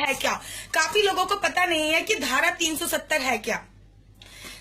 है क्या? काफी लोगों को पता नहीं है कि धारा 370 है क्या।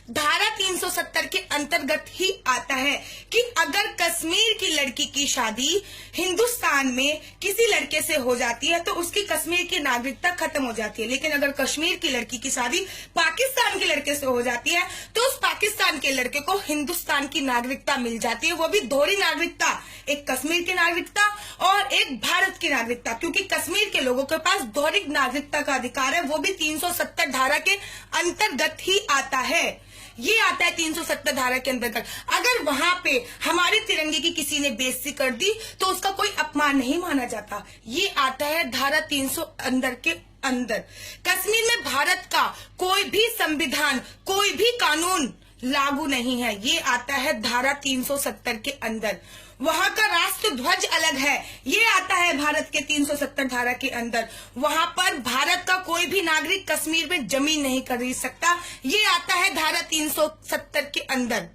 धारा 370 के अंतर्गत ही आता है कि अगर कश्मीर की लड़की की शादी हिंदुस्तान में किसी लड़के से हो जाती है तो उसकी कश्मीर की नागरिकता खत्म हो जाती है, लेकिन अगर कश्मीर की लड़की की शादी पाकिस्तान के लड़के से हो जाती है तो उस पाकिस्तान के लड़के को हिंदुस्तान की नागरिकता मिल जाती है, वो भी दोहरी नागरिकता, एक कश्मीर की नागरिकता और एक भारत की नागरिकता, क्योंकि कश्मीर के लोगों के पास दोहरी नागरिकता का अधिकार है, वो भी 370 धारा के अंतर्गत ही आता है। ये आता है 370 धारा के अंतर्गत। अगर वहां पे हमारे तिरंगे की किसी ने बेइज्जती कर दी तो उसका कोई अपमान नहीं माना जाता। ये आता है धारा 300 अंदर के अंदर। कश्मीर में भारत का कोई भी संविधान, कोई भी कानून लागू नहीं है, ये आता है धारा 370 के अंदर। वहां का राष्ट्र ध्वज अलग है, ये आता है भारत के 370 धारा के अंदर। वहां पर भारत का कोई भी नागरिक कश्मीर में जमीन नहीं खरीद सकता, ये आता है धारा 370 के अंदर।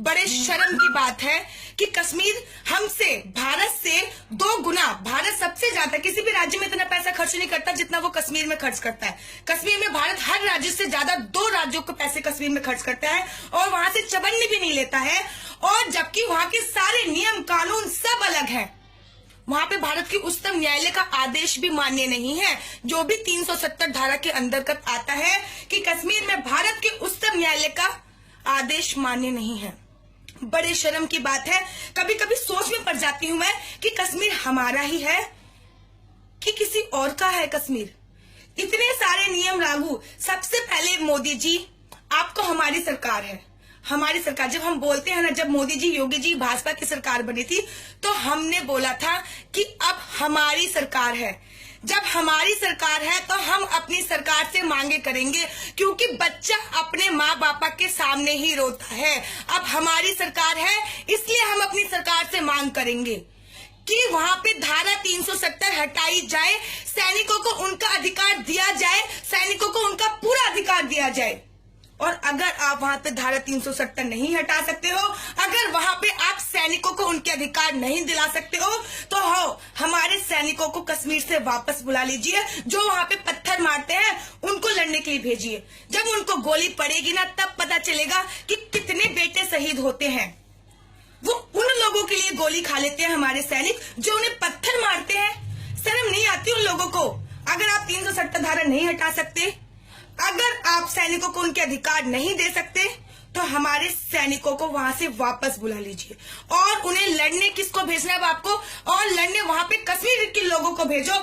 बड़े शर्म की बात है कि कश्मीर हमसे, भारत से 2 गुना, भारत सबसे ज्यादा किसी भी राज्य में इतना पैसा खर्च नहीं करता जितना वो कश्मीर में खर्च करता है। कश्मीर में भारत हर राज्य से ज्यादा 2 राज्यों को पैसे कश्मीर में खर्च करता है और वहां से चवन्नी भी नहीं लेता है, और जबकि वहां के सारे नियम कानून सब अलग है। वहां पे भारत की उच्चतम न्यायालय का आदेश भी मान्य नहीं है, जो भी 370 धारा के अंतर्गत आता है कि कश्मीर में भारत के उच्चतम न्यायालय का आदेश मान्य नहीं है। बड़े शर्म की बात है। कभी कभी सोच में पड़ जाती हूं मैं कि कश्मीर हमारा ही है कि किसी और का है कश्मीर। इतने सारे नियम लागू। सबसे पहले मोदी जी, आपको हमारी सरकार है, हमारी सरकार। जब हम बोलते हैं ना, जब मोदी जी, योगी जी, भाजपा की सरकार बनी थी तो हमने बोला था कि अब हमारी सरकार है। जब हमारी सरकार है तो हम अपनी सरकार से मांगे करेंगे, क्योंकि बच्चा अपने माँ बापा के सामने ही रोता है। अब हमारी सरकार है इसलिए हम अपनी सरकार से मांग करेंगे कि वहां पे धारा 370 हटाई जाए, सैनिकों को उनका अधिकार दिया जाए, सैनिकों को उनका पूरा अधिकार दिया जाए। और अगर आप वहां पे धारा 370 नहीं हटा सकते हो, अगर वहां पे आप सैनिकों को उनके अधिकार नहीं दिला सकते हो, तो हमारे सैनिकों को कश्मीर से वापस बुला लीजिए। जो वहां पे पत्थर मारते हैं उनको लड़ने के लिए भेजिए। जब उनको गोली पड़ेगी ना, तब पता चलेगा कि कितने बेटे शहीद होते हैं। वो उन लोगों के लिए गोली खा लेते हैं हमारे सैनिक जो उन्हें पत्थर मारते हैं। शर्म नहीं आती उन लोगों को? अगर आप 370 धारा नहीं हटा सकते, अगर आप सैनिकों को उनके अधिकार नहीं दे सकते, तो हमारे सैनिकों को वहां से वापस बुला लीजिए। और उन्हें लड़ने किसको भेजना है आपको? और लड़ने वहां पे कश्मीर के लोगों को भेजो।